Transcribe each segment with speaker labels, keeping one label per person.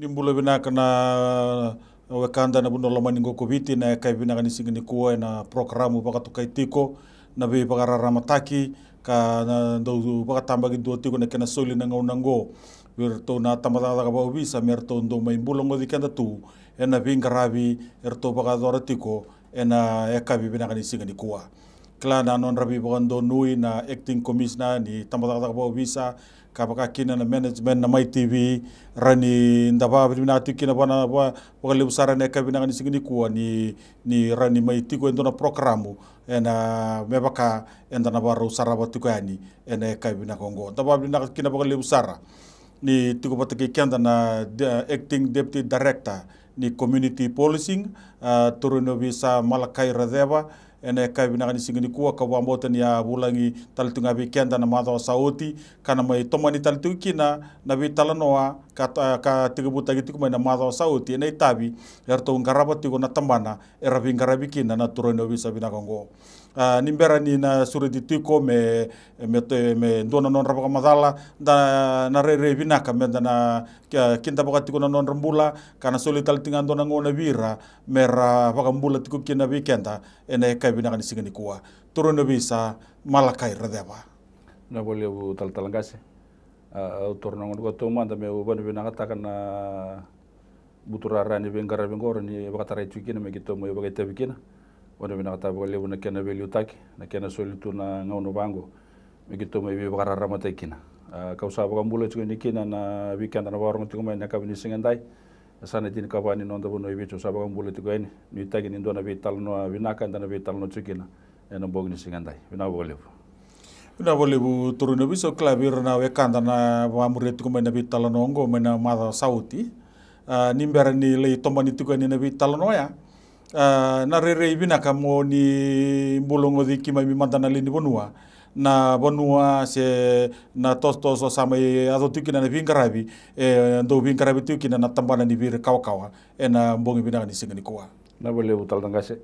Speaker 1: Nimbula bina kana wekanda na buno lomani ngoko viti na kai bina kani singini kuwa na programu baka tukai tiko na be baka raramataki ka na do baka tambagi do tiko na kena soli na ngau nango wirto na tamata ka ba visa merto ndo mai bulo ngodi kenda tu ena vingaravi erto baka dora tiko ena eka bina kani singini kuwa kla na non rabi baka ndo nui na acting commissioner ni tamata ka ba visa kapaka kina na management na mai TV rani ndaba bina tikina bana wa lebusara ne kabina ni singini kuwa ni rani mai tiko endona programu ena mebaka enda na baru saraba tikani ena kabina kongo ndaba bina kina baka lebusara ni tiko patake kenda na acting deputy director ni community policing turuno bisa Malakai Radeva ene kai bina ni singini kuwa ka wamota ni bulangi taltunga bi kenda na madho sauti kana mai tomani taltu kina na bi talanoa ka tigibuta gitu mai na madho sauti ene tabi erto ngaraba tigo na tambana era bi ngarabi kina na turono bisa bina kongo nimbera ni na suridi tiko me ndona non raba madala na re bina ka menda na kinta baka tiko na non rambula kana solital tinga ndona ngona vira mera baka mbula tiko kina bi kenda ene bina kan singani kuwa turono bisa Malakai Radeva
Speaker 2: na boleh bu tal-talangasi turno ngon to manda me u banu bina kata kana buturara ni bengara bengor ni bakatara chukina me gito mo bagata bikina banu bina kata boleh bu na kena beli utaki na kena solitu na ngono bango me gito mo bi bakara mata kina kausa bakambulo chukini kina na weekend na warung tiko me na kabini singandai sana tin kabani non da bono ibicho sabang bulet ko ini ni tagi ni dona vital no vinaka ndana vital no chikina ena bogni singandai vina boleh
Speaker 1: bu turuno biso klavir na wekanda na wamuret ko mena vital no ngo mena mada sauti nimbera ni le tomani tiko ni na vital no ya na rere vinaka mo ni bulongo di kima mi mandana lini bonua na bonua se na tos sama ado tukina na vingarabi ndo vingarabi tukina na tambana ni vir kawa ena mbongi bina ni singani kuwa
Speaker 2: na boleh utal tangase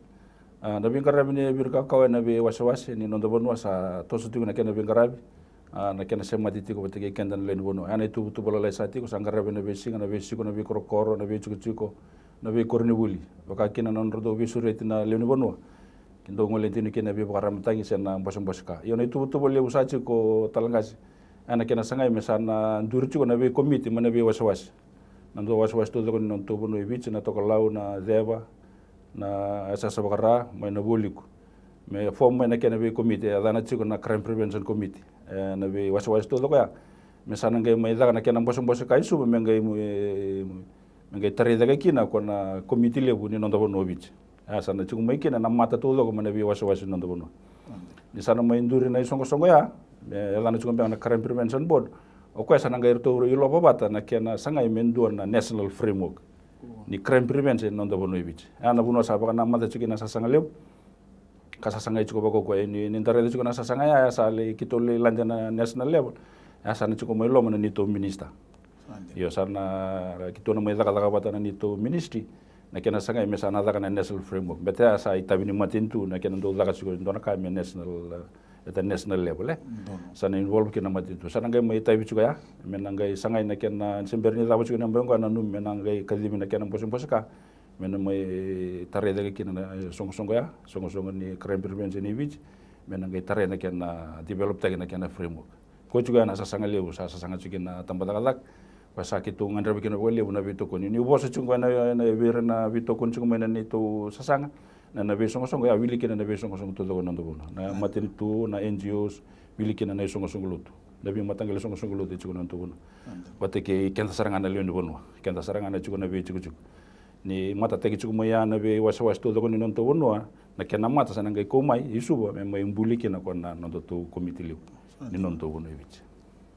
Speaker 2: na vingarabi ni vir kawa na be wasawase ni ndo bonua sa tos tukina kena vingarabi na kena sema titiko batike kenda len bonua ana itu bola lai sati ko sangarabi na be singa na be siko na be korokoro na be chuko na be korni buli baka kina non rodo be sureti na len bonua kindo ngole tini kena bi bakaram tangi sena boska yo na itu boleh usaci ko talangasi ana kena sangai mesana durci ko na be komiti mana be waswas nando waswas to ko non to bono ibici na to lau na zeva na asa sabakara mai na boliko me form mai na kena be komiti adana ciko na crime prevention committee na be waswas to ko ya mesana ngai mai daga na kena boska isu me ngai tare daga kina ko na komiti lebu ni nondo bono ibici sana cuma mungkin na mata tu logo mana bi was-was nando bono di sana main duri na songo ya lana cuma na crime prevention board o ko sana ngair to ilo babata na kena sangai mendu na national framework ni crime prevention nando bono ibich ana bono sa na mata ciki na sasanga lew kasa sangai ciko bako ko ini ndare ciko na sasanga ya sale kitole landana national level sana ciko mai lo mana nito minister yo sana kitona mai daga bata na nito ministry na kena sanga mesa na daga na national framework beta sa itabini matintu na kena do daga sigo ndona ka me national at national level sana involve kena matintu sana ngai mai tabi juga ya mena ngai sanga na kena semberni daga sigo na mbongo na num mena ngai kadimi na kena bosim bosaka mena mai tare daga kena songo ya songo ni crime prevention ni wich mena ngai tare na kena develop tagi na kena framework ko juga na sa sanga lewu sa sanga sigo na tamba daga Pasa kitu ngandra bikin boleh buna bito kun ini bos cungga na bir na bito kun cungga na itu sasanga na besong ya wili kina na besong tu dogo nando buna na matin tu na NGOs wili kina na song lutu nabi matanggal song lutu cungga nando buna bate ke kenta saranga na leon buna kenta saranga na cungga na be cungga ni mata tegi cungga ya na be was tu dogo nando buna na kena mata sana ngai komai isuba memang imbuli kina kona nando tu komite liu ni nando buna ibich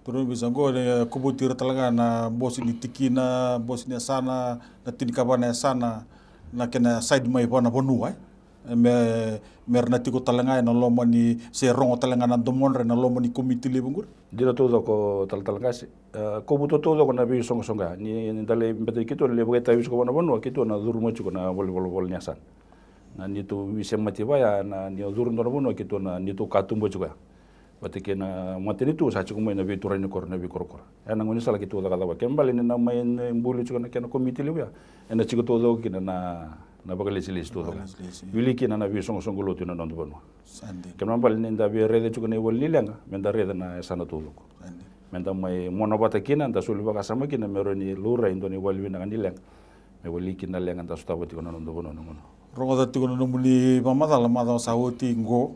Speaker 1: turun bisa go ne kubutir talaga na bosi ni tikina bosi ni sana na tinikabana sana na kena side mai bona bonua mer na tiko talanga na lomo ni se rongo talanga na domonre na lomo ni komiti lebungur
Speaker 2: dira todo ko talanga si ko buto todo ko na bi songa ni dale mbete kito le boga tawi ko bona bonua kito na durmo ko na bol nyasan na ni to wisem mati baya na ni dur no bonua kito na ni to katumbo juga Batike na matini tu sa chukumai na vitura ni kor na vikorkor. Ana ngoni sala kitu da kadawa kembali ni na main mbuli chukana kena komite liu ya. Ena chiko todo kina na bagalisi lis todo. Wili kina na vi song song lotu na nondu banu. Kembali ni da vi rede chukana wal nilenga menda rede na sana todo. Menda mai monobata kina da sulu baka sama kina meroni lura indoni walwi na nilenga. Me wali kina lenga da sutawati kona nondu banu ngono.
Speaker 1: Rongo da tiko no muli pamadala madao sawoti ngo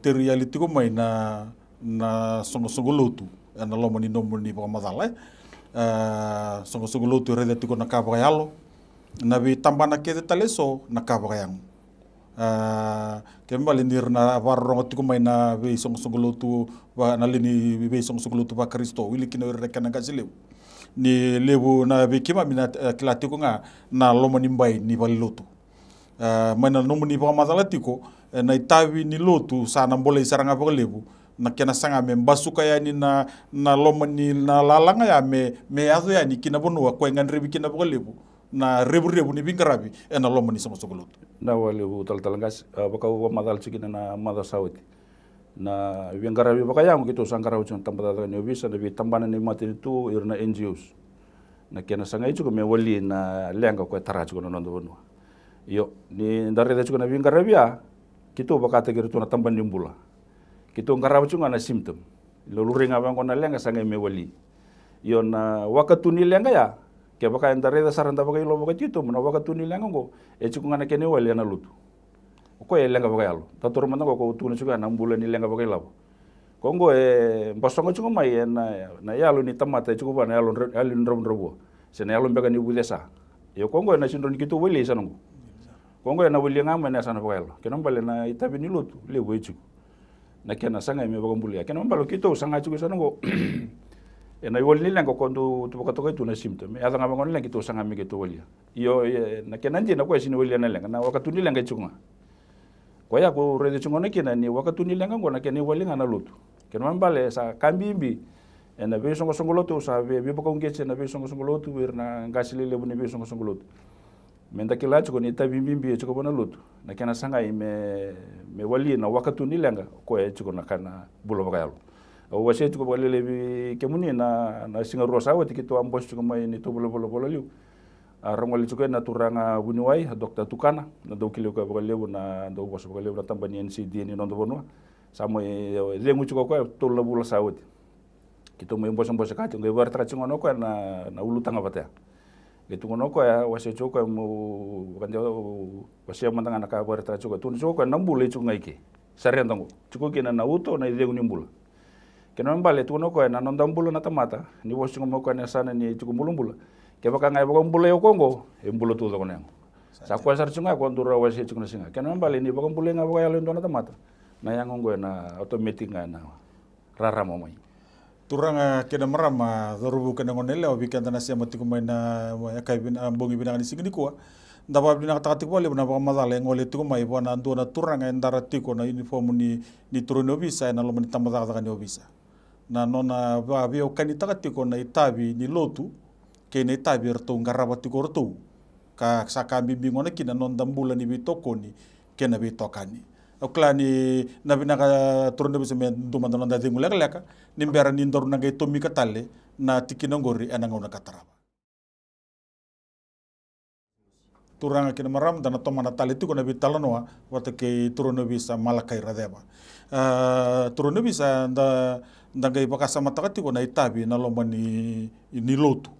Speaker 1: te reality ko mai na songo lotu na lomo ni nomo ni pamadala songo lotu rede tiko na kaba yalo na bi tambana ke taleso na kaba yang kembali nir na war rongo tiko mai na bi songo lotu wa na lini bi songo lotu ba Kristo wili kino reka na gasileu ni lebu na bi kima mina klati ko nga na lomo ni mbai ni bali lotu mana nomu ni pamadala tiko na itawi ni lotu sana boleh saranga lebu na kena sanga me basuka ya ni na loma ni na lalanga ya me azo ya ni kina bonua ko ngan rebi kina lebu na rebu ni bingarabi na loma ni sama lotu
Speaker 2: na walebu tal ngas baka wa madal cikina na mada sawti na bingarabi baka yang gitu sangkara ucun tambata ni bisa na bi tambana ni mati itu irna NGOs na kena sanga itu ko me wali na lenga ko taraj ko nondo bonua yo ni dari da chukuna bingarabia kito bakata gitu na tamban nimbula kito ngaraw chunga na symptom luluring abang ko na lenga sanga me wali yo na wakatu ni lenga ya ke baka ndare da saranda baka ilo baka kito na wakatu ni lenga go e chukunga na kene wali na lutu ko e lenga baka yalo tatur manda ko tuna chuga na mbula ni lenga baka ilabo kongo e mbasongo chunga mai na yalo ni tamata chukuba na yalo ndrobo sene yalo mbega ni budesa yo kongo na sindon kito wali sanongo kongo na wuli ngama na sana bakaelo kena mbale na itabi ni lotu le wechu na kena sanga me bagambuli kena mbalo kito sanga chu sana go na woli lengo kondo tu bakato itu na symptom ya ngaba ngon lengo kito sanga me kito woli yo na kena nje na ko sini woli na lenga na wakatu ni lenga chunga ko ya ko rede chunga na kena ni wakatu ni lenga ngo na kena woli ngana lotu kena mbale sa kambimbi na be songo lotu sa be bakongke na be songo lotu na ngasile le bune be songo lotu menda kila chuko ni tabimbi chuko bona lutu na kana sanga me wali na wakatu ni lenga ko e chuko na kana bulo bakayalo o wase chuko balele bi kemuni na singa rosa wati kito ambos chuko mai ni to bulo liu arangwali chuko na turanga buniwai dokta tukana na do kilo ko bakalebu na do bos bakalebu na tambani NCD ni nondo bonwa samo lengu chuko ko to la bulo sawati kito mo mbos kati ngai bar tra chuko no ko na ulu tanga batea gitu ngono ko ya wase choko mu kan wase mantanga na ka bar tra choko tun choko na mbule chu ngai ke saren tango choko ke na uto na idegu ni mbula ke no mbale tu no ko na no ndambula na tamata ni wase ngomo ko na sana ni choko mbula ke baka ngai baka mbula yo kongo e mbula tu do konen sa ko sar chunga ko ndura wase choko na singa ke no mbale ni baka mbula nga baka yalo na tamata na yang ngo na automatic nga na rara mo mai
Speaker 1: turanga kena marama darubu kena ngonele obikan tanah sia mati kumai na kai bin ambongi binang ni singni kuwa ndaba binang takati kuwa le bina baka madale ngole tu kumai bwana ndo na turanga ndara tiko na uniform ni turun obisa na lomo ni tambata kata ni obisa na nona ba bio kani takati ko na itabi ni lotu ke na itabi rto ngaraba tiko rto ka saka bibi ngone kina non dambula ni bitoko ni kena bitokani oklani na binaka turun obisa me nduma ndona da dingu leka nimbera ni ndor na ngay tomi katale na tikina ngori ana ngona kataraba turanga kina maram dana tomana tale tiko na bitala noa wata ke turun bisa malakai radeba turun bisa nda ngay bakasa matakati ko na itabi na lomba ni lotu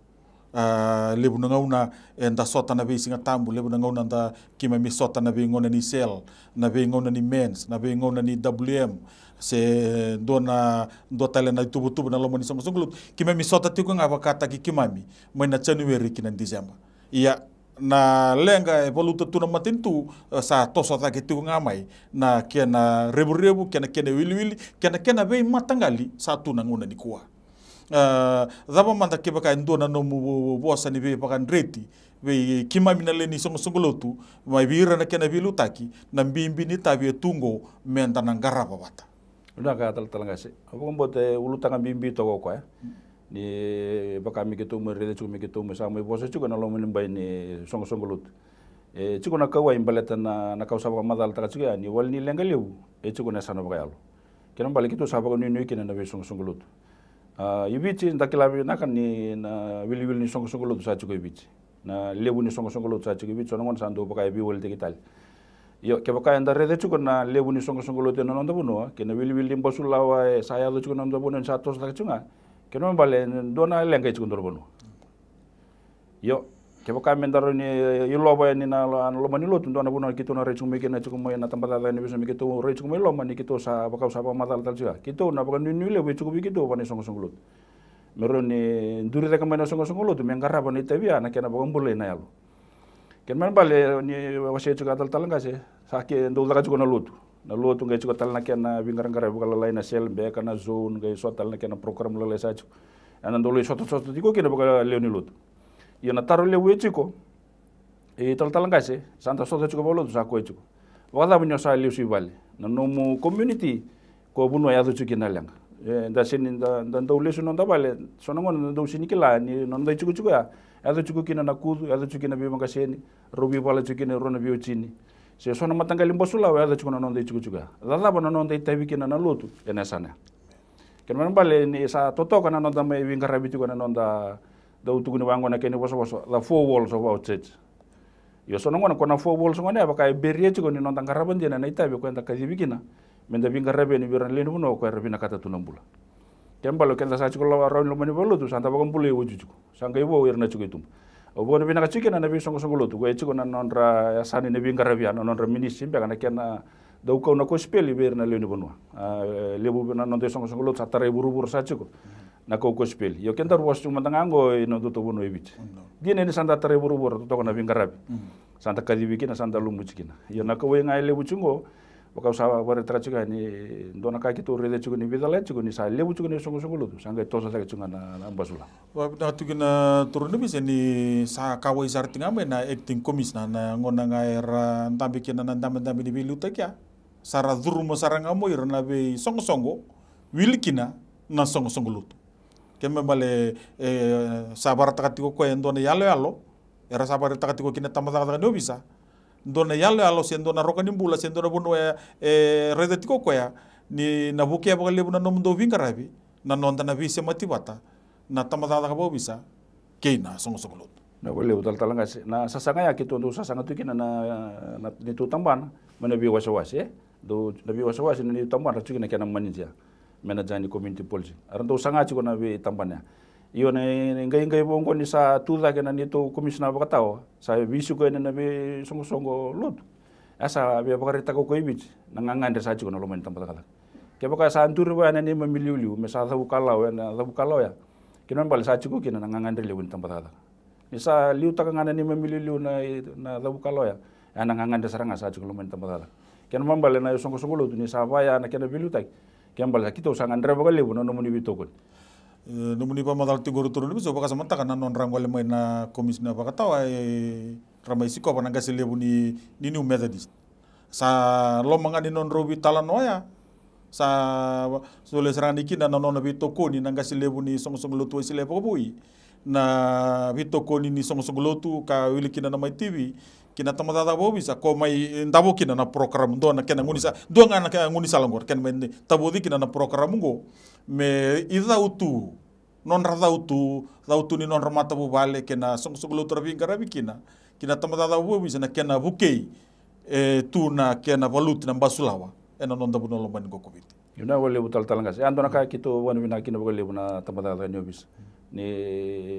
Speaker 1: lebu na ngauna nda sota na be singa tambu lebu na ngauna nda kima mi sota na be ngona ni sel na be ngona ni mens na be ngona ni WM se dona tale na tubu na lomo ni sama sunglut kima mi sota tiko ngaba kata ki kimami mai na January kina December iya na lenga evoluta tuna matintu sa tosota ke tiko ngamai na kena rebu kena wili kena be matangali sa tuna ngona ni kuwa zaba manda ke baka ndo na no mu bosa ni be baka ndreti be kimami na leni songolotu mai bira na kena bilu taki na mbimbi ni tabi tungo menda na ngaraba bata
Speaker 2: udah ka tal ngase apa mbote ulu tanga mbimbi to ko ya ni baka mi ketu merede chu mi ketu sama bosa chu na lo men bay ni songolotu chu na ka wa imbaleta na ka usaba madal ta chu ya ni wal ni lenga lew chu na sana baka yalo Kena balik itu sahabat kau nini kena nabi song lut. Ibici ndak kilabi nakan ni na wili ni song lut sa cukup ibici. Na lebu ni song lut sa cukup ibici. Sonongon sandu pakai bi wal tekital. Yo ke pakai anda rede cukup na lebu ni song lut yang nonton bunuh. Kena wili basul lawa saya tu cukup nonton bunuh satu tak cunga. Kena balik dona lengkai cukup nonton bunuh. Yo kaya kami mendaro ni iloba ni na loma ni lutu dona buno kitu na recung meke na cukup moy na tempat ada ni bisa kitu recung moy loma ni kitu sa bakau sa matal tal juga kitu na bakan ni le cukup kitu pani song lut mero ni duri reka mena song lut mengkara pani tebia na kena bakam bule na yalo ken man bale ni wase juga tal tal ngase sake ndo laka juga na lutu ngai juga tal na kena bingaran kara bakal lain na sel be kana zone ngai so tal na kena program lele sa cu ana ndo le soto diko kena bakal leoni lutu ia na taruh lewe ciko, tal ngase, santa soto ciko bolo tu sako ciko. Waktu punya saya liu sibali, na nomu community ko bunuh ya tu ciki nalang. Da sini da dau lesu non bale, sonongon dau sini kila ni non da ciko ya tu ciko kina na kudu, ya tu ciko na biang kaseni, robi pala ciko ni rona bio cini. Se sono matanggal imbosula ya tu ciko na non da ciko juga. Lada ba non da tabi kina na lutu, ya na sana. Kemudian bale ni sa toto kana non da mai wingkarabi ciko na non da dau tu guna wangon na kene boso la 4 walls of our church. Yo sono ngona kona 4 walls ngone apa kai berie ciko ni nontang karaban dia na itabe ko enta kazi bikina. Menda binga rabe ni biran lenu no ko rabina kata tunambula. Kembalo kenta sa ciko la raun lo mani bolu tu santa bakam pule wuju ciko. Sanga ibo irna ciko itu. Obo na bina ka ciko na nabi songo lo tu ko ciko na nonra sani ne binga rabia na nonra ministry be kana kena dau ko na ko speli birna lenu bonwa. Lebu na nonte songo lo satare buru-buru sa ciko. Na ko speli yo kentar was cuma tangango ino tuto bono ibit dia ni santa tare buru-buru tuto na bingarabi santa kadibiki na santa lumuchikina yo na ko ngai lebu chungo baka usaha bare trachuga ni dona ka kitu rede chugo ni bidala chugo ni sa lebu chugo ni songo lu sanga tosa sa chunga na ambasula
Speaker 1: wa na tugina turun bisa ni sa kawai sartinga me na acting commissioner na ngona ngai ra ndambikina na ndambe di biluta kya sara durumo saranga mo irna be songo wilikina na songo lu keme bale sabar takatiko ko endona yalo era sabar takatiko kina tamata no bisa ndona yalo sen dona roka nimbula sen dona bono rede tiko ko ya ni na buke ba lebu na nomdo vingarabi na nonda na vise matibata na tamata ka bo bisa keina songo
Speaker 2: na boleh utal talanga na sasanga ya kitu ndo sasanga tu kina na ni tu tamban mana bi wasa do na bi wasa ni tamban tu kina kana manija menajani community policy arando sanga chiko na be tampanya iyo na ngai bongo ni sa tuza kena ni to commissioner bakatao sa bisu ko na be songo lut asa be bakarita ko ibit nangangande sa chiko na lo men tampata ke baka sa antur wa na ni mamiliu me sa tabu kalau ya kinon bal sa chiko kina nangangande le win tampata ni sa liu takangana ni mamiliu na tabu kalau ya nangangande saranga sa chiko lo men tampata kinon mambal na songo lut ni sa baya na kena bilu tak kembali kita usangan reba kali pun nomuni bitokon.
Speaker 1: Nomuni pa madal tiguru turun bisa baka samanta kana non rangwale mai na komisioner baka tawa ramai siko pa nangasi lebu ni New Methodist. Sa lomanga ni non robi talanoya sa sole serang diki na non bitoko ni nangasi lebu ni songo lotu isi lebu bui na bitoko ni songo lotu ka wiliki na mai TV kina tamata bo bisa ko mai ndabo kina na program do na kena ngunisa do ngana kena ngunisa langor ken men tabodi kina na program ngo me ida utu non rada utu ni non ramata bo vale kena song lo trabi garabi kina tamata bo bisa na kena bukei tu na kena valut na basulawa ena non dabo no lomban go covid
Speaker 2: yuna wale butal talangas ando na ka kito wanu bina kina bo lebu na tamata da nyobis ni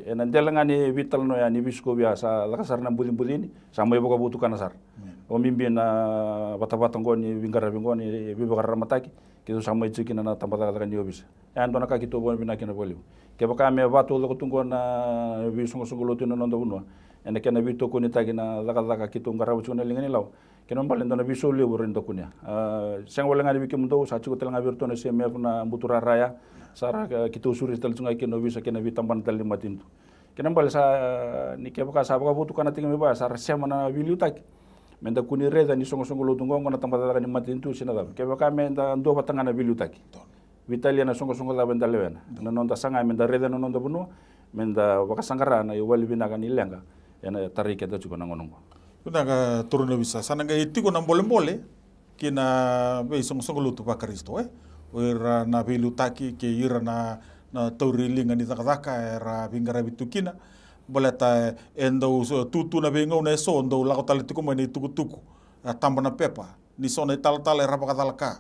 Speaker 2: enandelang ni vital no ya ni bisko biasa lakasar na budin sama ibu ka butukan asar o mimbi na bata-bata ngoni bingara bingoni bibakar ramataki kitu sama itu kina na tambata kan yobis ando na ka kito bon bina kina boliu ke baka me batu lo kutungo na bisongo sugulutin no ndo bunwa ene kena bito ko ni tagina laka kito ngara buchuna lingani law kena mbalen na biso le burin to kunya sang wala ngani bikim ndo sa chuko tel ngabir to na semef na butura raya sara kita usuri tel sungai kena bisa kena bitamban tel limatin tu kena bal sa ni ke baka sa baka butu kana tinga me ba sara sema na biliu tak menda kuni reda ni songo lo tungo ngona tambata kana matin tu sina da ke baka menda ndo batanga na biliu tak vitalia na songo la benda lewena na nonda sanga menda reda na nonda bunu menda baka sangara na wali bina kan ilenga yana tarike ta chuko na ngonongo
Speaker 1: unaga turun bisa sananga itiko na mbole kina be songo lo tu pa Kristo ira na vilu taki ke ira na taurilinga ni takataka era vingarabi tukina boleta endo tutu na bengo na so ndo lako tali tuku mani tuku tamba na pepa ni sona tal era pakatalaka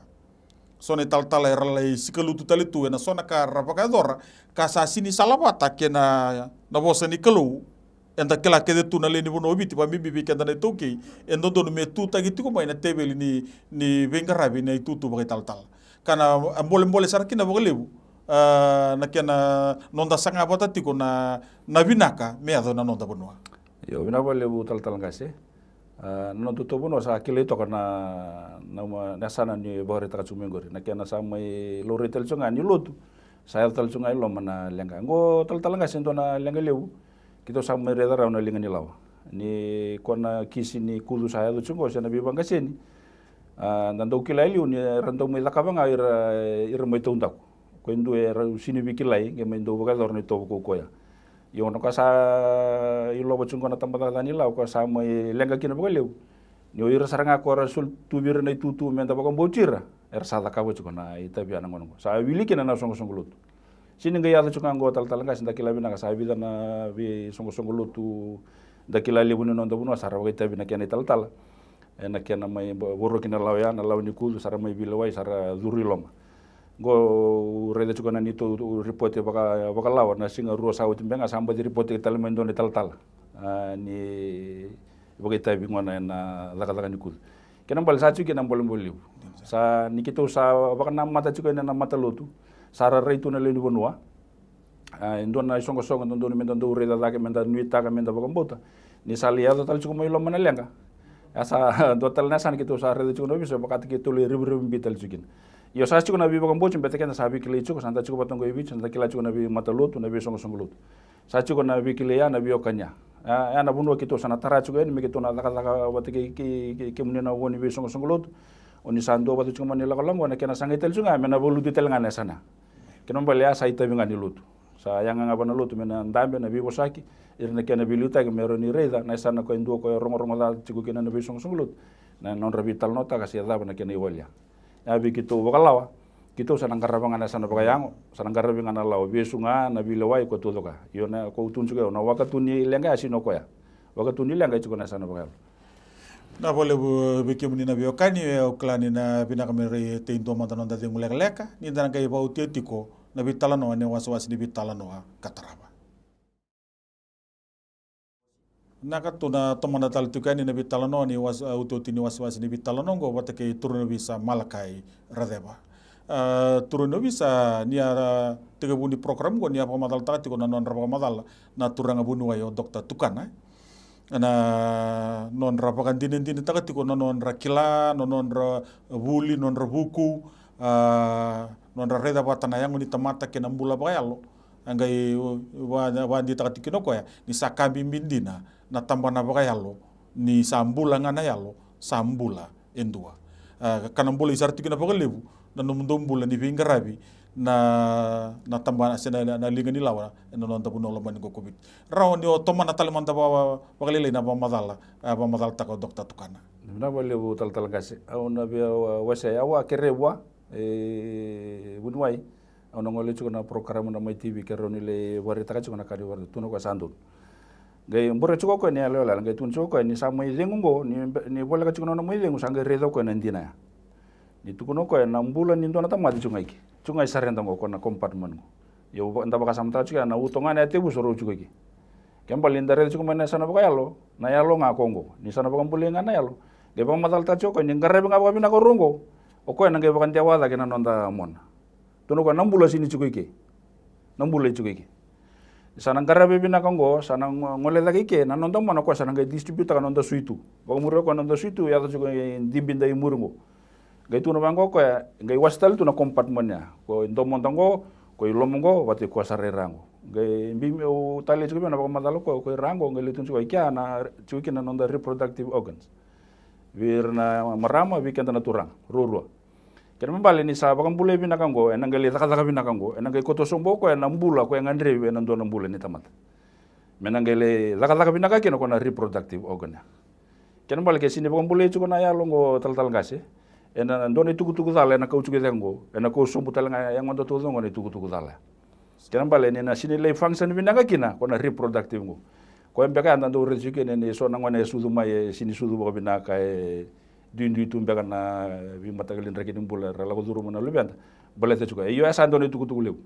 Speaker 1: sona tal era lai sikalutu tali tu na sona ka rapakadora ka sa sini salapata ke na bosa ni kelu enda kela kede tu na leni bono biti pa bibi ke na toki endo do me tu tagi tuku mai na tebeli ni vingarabi na tutu ba tal kana mbole sarakina bogalebu na kena nonda sanga bota tiko na vinaka me ado na nonda bonua
Speaker 2: yo vinaka lebu tal ngase no to bono sa kile to kana na sana ni bore taka cumengori na kena sa mai lori tel chunga ni lotu saya tel chunga lo mana lenga ngo tal ngase to na lenga lebu kito sa mai reda na lenga ni lawa ni kona kisi ni kudu saya do chungo sa na bibanga seni nando kilai liu ni rando mai lakabanga ira mai taundaku ko indu sini bikilai ke mai ndo bagador ni to ko ya yo no kasa ilo bacungo na tambata tani lau ko sa mai lenga kina bagaleu ni ira saranga ko rasul tubir na tutu menta bakon bocira sala ka bocungo na ita biana ngono sa wili kina na songo lut sini ga yalla cunga ngo tal ngas nda kilai bina sa vida na bi songo lutu nda kilai libu no ndo buno sara ga ita bina kena tal ena kena mai borro kina lau ya na lau ni kudu sara mai bilawai sara duriloma go reda chukona ni to report baka lawa na singa ruo sawo timbenga samba di report ke talmen don tal ni baka tabi ngona na laka ni kul kenam bal sa chuki nam bolom boliu sa ni kito sa baka nam mata chuki na mata lotu sara reitu na leni bonua ndona songo ndon men don reda lake men dan nuita ka men da baka bota ni saliado tal chuko mai lo mana lenga asa do tal nasan kito sa reda chuko no bisa baka kito le ribu bital chukin yo sa chuko na bi bakon bocin bete kena sabi kile chuko santa chuko batongo ibi santa kila chuko na bi matalotu na bi songo lut sa chuko na bi kile ya na bi okanya ya na bunwa kito sana tara chuko ni mekito na laka bate ke munena woni bi songo lut oni sando batu chuko manila kolongo na kena sangitel chunga mena bolu ditel ngane sana kena mbalia sa ita binga ni lutu sa yang nga bana lutu mena ndambe na bi bosaki irna kena bi luta ke mero ni reda na sana ko ndo ko rongo da chuko kena na bi songo lut na non rabital nota kasi da bana kena iwalia abi kito bakalawa kito sanang karabanga na sana bakayango sanang karabanga na lawa besunga na bilawai ko tuloka yona ko tunjuga na wakatuni lenga asino ko ya wakatuni lenga chuko na sana bakal
Speaker 1: na bole bekemuni na biokani oklani na binakamere teinto matanon da leka ni dan kai ba utetiko na bitalano ne waswas ni bitalano kataraba naka tuna tomana tal tukani na bitalano ni was utotini waswas ni bitalano go watake turno bisa malakai radeba turno bisa ni ara tegabuni program go ni apa madal tati ko na non rapa madal na turanga bunu ayo dokter tukana na non rapa kan dinen takati ko non rakila non ra buli non ra buku non ra reda batana yang ni tamata ke nambula bayalo angai wandi takati kinoko ya ni sakambi mindina na tambana bakayalo ni sambula ngana yalo sambula endua kanambula isarti kina bakalebu na numdombula ni vingarabi na tambana sena na linga ni lawa na non tabuno lo mani kokobit raw ni otoma na talman ta bakalele na pamadala tako dokta tukana
Speaker 2: na balebu tal gase au na be wasa awa kerewa bunwai au na ngole chuko na program na mai tv keroni le warita ka chuko na kari war tuno ka sandul gai mbore chuko ko ni alo la gai tun chuko ni sa mai lengo ni bola ka chuko na mai lengo sanga redo ko na ndina ni tukuno ko na mbula ni ndona tamati chungai sarenda ngo ko na compartment ngo yo nda baka samta chuko na utonga na te busoro chuko ki kembal indare chuko mena sana baka yalo na yalo nga kongo ni sana baka mbule nga na yalo gai ba madal ta chuko ni ngarebe nga baka bina ko rongo o ko na gai baka ndiawada ke na nonda mona tuno ko nambula sini chuko ki nambula chuko ki sanang karabe bina kongo sanang ngole lagi ke na nonton mana ko sanang gai distributa ka nonton suitu ko muro ko nonton suitu ya to juga dimbinda imurungo gai tu no bango ko gai wastal tu na compartmentnya ko ndomon tango ko ilomongo wati ko sarerango gai bimi o tali juga na ko madalo ko rango gai litun juga ikya na cuki na nonton reproductive organs wirna marama weekend na turang rurua kena membali ni sa bakang bule bina kango enang gali taka bina kango enang gai koto sombo ko enang bula ko enang andre enang dona bula ni tamat menang gali taka bina ka kena ko na reproductive organ kena membali ke sini bakang bule chuko na ya longo tal gase ena ndone tuku dala ena kau cuke tengo ena ko sumbu talanga yang mando to ngo ne tuku dala kiran bale ne na sini le function binanga kina kona reproductive ngo ko embeka anda do rejuke ne so na ngone sudu mai sini sudu bo binaka dindu itu mbeka na bi matagalin rekini mbula rala ko duru mona lubenda bale te cuka yo asa ndone tuku lew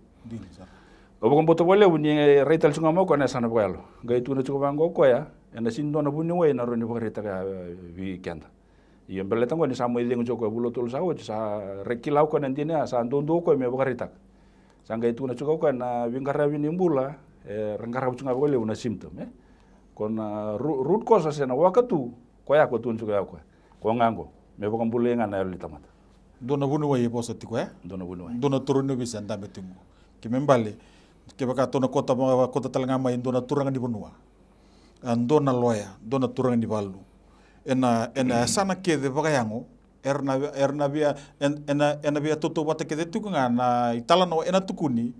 Speaker 2: Obokon boto wale uni reital sunga mo ko na sana bogalo gai tu na cuka bango ko ya ena sin dona bunni we na roni bokreta ka vi kenda iyo mbele tango ni samo ile ngoko bulo tul sawo sa rekilau ko nandine sa ndondo ko me bokreta sanga itu na cuka ko na wingara wini mbula rengara sunga wale una symptom kon root cause na wakatu ko ya ko tun cuka ko ngango me bokon bulo ngana yali tamata
Speaker 1: dona bunu wa yebosa tiko
Speaker 2: dona bunu wa
Speaker 1: dona turun bisa ndambe timu kimembale kebaka tona kota talanga mai dona turanga di bunua andona loya dona turanga di balu ena sana kede bagayango erna bia toto bata kede tukunga na itala no ena tukuni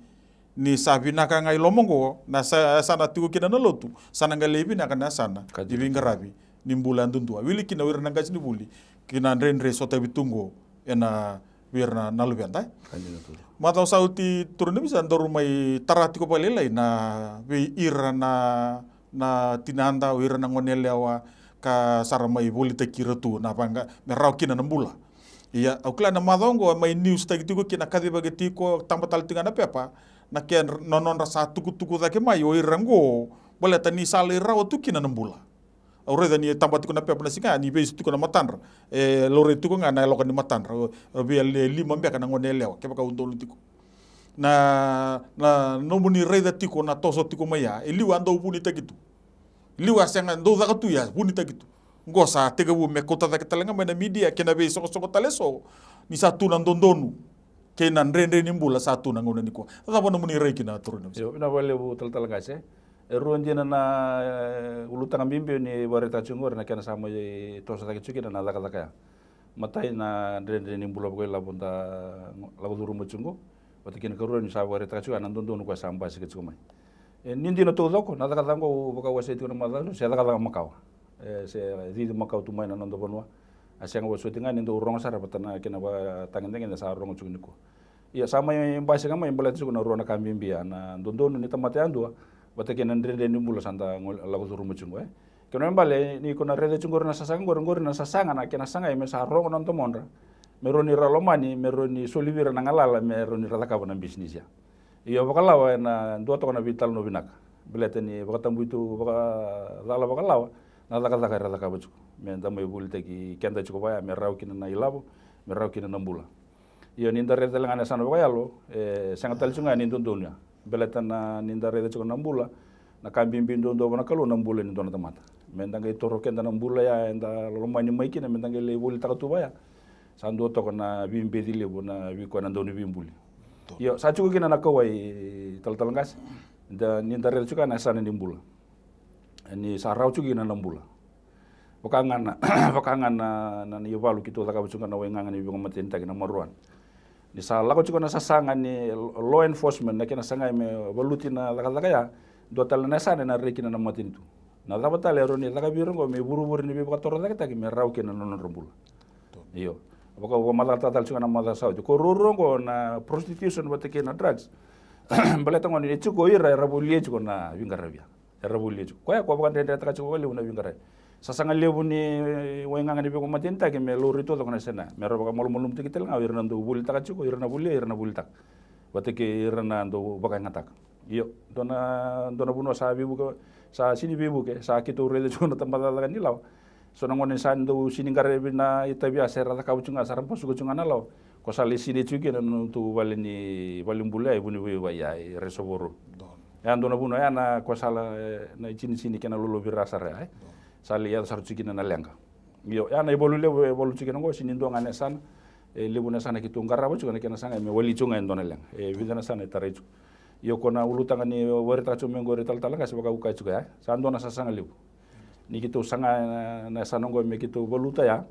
Speaker 1: ni sabina ka ngai lomongo na sana tuku kina no lotu sana ngalebi na kana sana di bingarabi nimbula ndundua wili kina wirna ngasi ni buli kina ndre sota bitungo ena wirna nalubianta matau sauti turun bisa ndoru mai tarati ko palelai na wi ira na tinanda wira na ngonele awa ka saramai boli te kiratu na panga merau kina nambula iya aukla na madongo mai news tagi tiko kina kadi bageti ko tambatal tinga na pepa na ken nonon rasa tuku dake mai o irango boleh tani sale rawo tu kina nambula aure dani tambati ko na pepa na singa ni be tu ko na matandra lore tu ko ngana lokon ni matandra bi lima mbeka na ngonele awa keba ka undolu tiko na nomuni reda tiko na toso tiko maya liwa ando buni tagitu liwa senga ndo zakatu ya buni tagitu ngosa tega bu me kota tak talanga mena media kena be soko taleso ni satu na ndondonu kena ndrende nimbula satu na ngona niko tata bona muni reki na turun
Speaker 2: yo na wale bu talanga se ronjena na ulutanga bimbe ni wareta chungor na kena sama toso tak chukina na zakaka matai na ndrende nimbula boy labonda lagu duru machungo watakin karuan ni sawa reta chu anan dondo ko samba se ketsu mai nindi no todo ko nada kada ngo boka wase tu na madano se kada makau se di makau tu mai na ndo bonwa asenga wo sutinga ndo rong sara patana kena ba tangen sa rong chu niko iya sama yang base kama yang bala chu na rona kambimbi na dondo ni tamate andua watakin ndrende ni mulo santa lagu duru machungo kena mbale ni ko na rede chungor na sasanga ngor na sasanga na kena sanga me sa rong non to monra meroni ralomani meroni solivira nangalala meroni ralaka na bisnis ya iyo bakalawa na ndo to na vital no binaka beletani bakatambu itu baka dala bakalawa na laka ralaka bacu me ndamay bulite ki kenda chuko baya me raw kina na ilabo me raw kina nambula iyo ninda rede langana sana bakayalo sangatal chunga ni ndondonya beletana ninda rede chuko nambula na kambimbi ndondo bona kalo nambula ni ndona tamata me ndangay toro kenda nambula ya enda lomani maikina me ndangay le bulita ka tubaya sando to na bimbe dile bona wi ko na ndoni bimbuli yo sa chuko kina nakawai tal ngas da ni ndare chuka na sana nimbula ni sarau chuki na nambula wakangana na ni valu kito taka chuka na wenga ni bingo matin taki na maruan ni sa lako chuka na sasanga ni law enforcement na kina sanga me valuti na laka ya do tal na sana na rekina na matin tu na dapat lero ni laka birongo me buru-buru ni bi bakatoro taki me rau kina non rembula iyo baka mala tatal chunga na mala saudi ko rurongo na prostitution batake na drugs baleta ngoni chuko ira rabulie chuko na wingarabia rabulie chuko ko ya ko baka ndenda taka chuko le una wingara sasanga lebu ni wenga ngani ko matenta ke me lori to na sena me ro baka molum tikitel ngawir nando buli taka chuko ira na buli tak batake ira na ndo baka ngatak iyo dona buno sa bibu ko sa sini bibu ke sa kito rele chuko na tambala ni law so nangon sando siningare bina itabia sera ka bucunga saram posu kucunga nalo ko sali sini cuki na tu balini balimbula ibuni we ya resoboro ya ndona buno ya na ko sala na sini kena lolo birasare sali ya sar cuki na lenga yo ya na ibolu bolu cuki ngo sini ndo ngane san lebu na sana kitu ngara bucunga kena sanga me wali cunga ndona lenga bidana sana tareju yo kona ulutanga ni warita cumengo rital-tal ka sebaka ukai cuka ya sando na sasanga lebu ni kitu sanga na sanongo me kitu voluta ya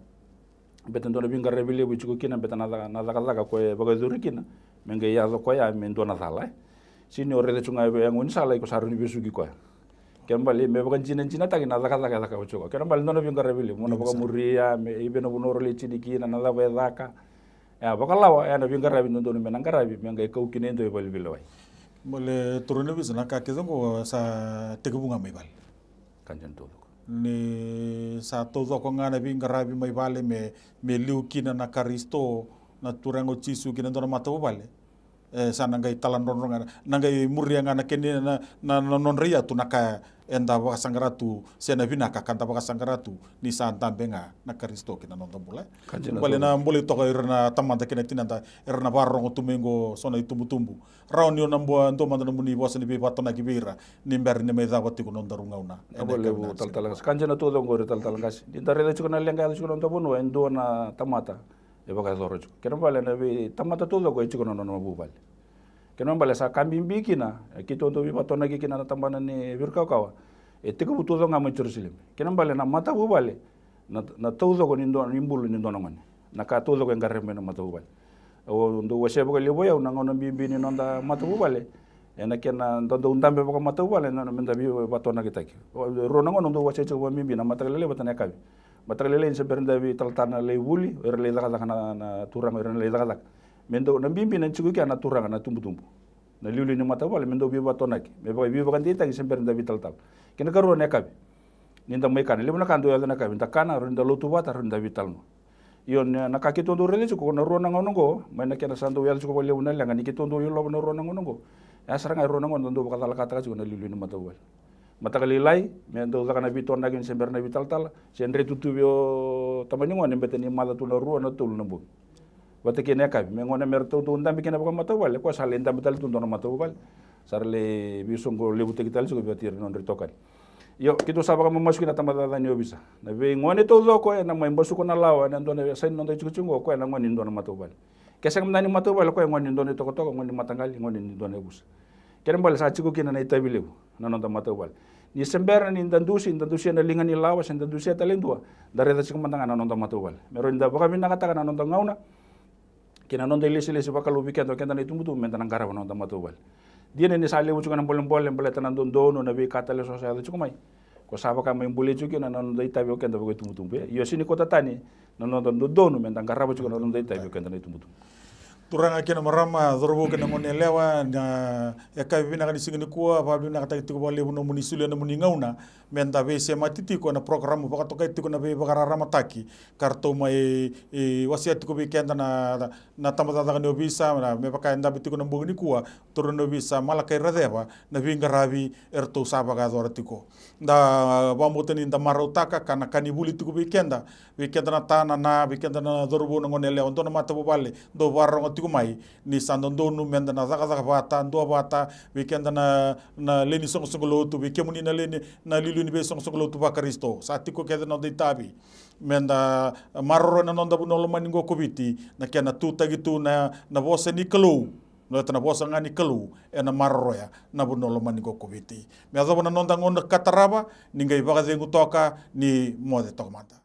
Speaker 2: betan dona bingar rebele bu chuko kina betan na kala ko baga zurikina menge ya ko ya men dona sala sini ore de chunga yang un sala ko saruni besugi ko kembali me bakan cina tagi na zaka ucuko kembali nono bin karabili mono baka muria me ibeno bunoro le cidiki na la zaka ya baka lawa ya na bin karabi nono menang karabi me ngai kau kinen to bali bilawai
Speaker 1: mole turune bisna ka kezongo sa tegubunga mai bal
Speaker 2: kanjan to
Speaker 1: ni sa todo ko ngana bin karabi mai bale me liu kina na karisto na turango cisu kina ndo mata bale sana ngai talan ronronga nangai muria ngana kene na non ria tu naka enda baka sangaratu sena vina ka kanta baka sangaratu ni sa tambenga na karisto kina non tambula bale na mbole to irna tamanda kina tinanda irna barrongo tumengo sona itumbu raunio nambo ndo mandana muni bosa ni be batona kibira ni mber ni meza wati ko non darunga una
Speaker 2: bole bu tal kanjana to do ngore tal ngas dintare da chukona lenga da chukona ndo endo na tamata e baka zorojo kena bale na be tamata to do ko chukona no bu bale kena bale sa kambimbi kina kito ndo bi batona kina na tambana ni virkau e te ko to do ngam Jerusalem kena bale na mata bu bale na to do ko nindo nimbulu nindo ngani na ka to do ko ngarre mena mata bu bale o ndo wase baka lebo ya una ngona bimbi ni nonda mata bu bale ena kena ndo ndambe baka mata bu bale na menda bi batona kitaki ro na ngono ndo wase cho bimbi na mata lele batana kabi mata lele se bernda bi taltana le wuli le daga na turang le daga mendo na bimbi na chugu kana turang na tumbu na liuli ni mata bale mendo bi batona ki me bi bakan tita ki se bernda bi taltal kena karo ne kabi ninda mai kana le na kando ya na kabi ta kana rinda lotu bata rinda vitalno yon na kakito ndo rele ko na rona ngono go mai na kena sando ya ko le una langa ni kito ndo yo lo na rona ngono go ya saranga rona ngono ndo bakal kata ko na liuli ni mata bale mata kalilai me ndo zakana biton nagin semberna vitaltal senre tutubio tamani ngone beteni mala tu na ruo na tul na bu bate kene kabi me ngone merto tu ndambi kene bakal mata bale ko sale ndambi tal tu ndo na mata bale sarle bisongo lebu tekital ko betir non ritokan yo kito sabaka mamasuki na tamada nyo bisa na be ngone to zo ko na mai basu ko na lawa na ndo na sen ndo chuchungo ko na ngone ndo na mata bale kesang mnani mata bale ko ngone ndo ne to ngone matangali ngone ndo ne bus keren bale sa chiku kina na itabileu na ndo mata bale ni sembera ni ndandusi na linga ni lawa sen ndandusi talendua dari ta chiku mantanga na ndo mata bale mero nda baka minna kata na ndo ngauna kina ndo ilesi baka lu weekend kenda na tumbutu mentana ngara na ndo mata bale dia ni sale ucu kana bolem bale tanan dono na be katale sosial chiku mai ko saba ka mai bule chuki na ndo itabi kenda bako tumbutu yo sini kota tani na ndo dono mentana ngara ucu kana ndo itabi kenda na tumbutu
Speaker 1: turanga kena marama zorbo kena ngone lewa na eka bina kani singini kuwa pa bina kata tiko bale buno muni sule na muni ngauna menta be se matiti ko na program baka toka tiko na be baka rama taki karto mai wasia tiko be kenda na tamata kani obisa na me baka enda bitiko na mbogni kuwa turno bisa malaka radeva na binga rabi erto saba ga tiko da bamoteni nda marotaka kana kani buli tiko be kenda na tana na be kenda na zorbo ngone lewa ndo na mata bale do barro mai ni sandondonu menda na zaka bata ndo bata weekend na leni song lotu we kemuni na leni na lilu ni be song lotu ba Kristo satiko kede no ditabi menda marro na nonda bunolo maningo kobiti na kena tuta gitu na bosa ni kelu no tana bosa ngani kelu na marro ya na bunolo maningo kobiti me azabo na nonda ngonda kataraba ningai baga zengu toka ni mode tokmata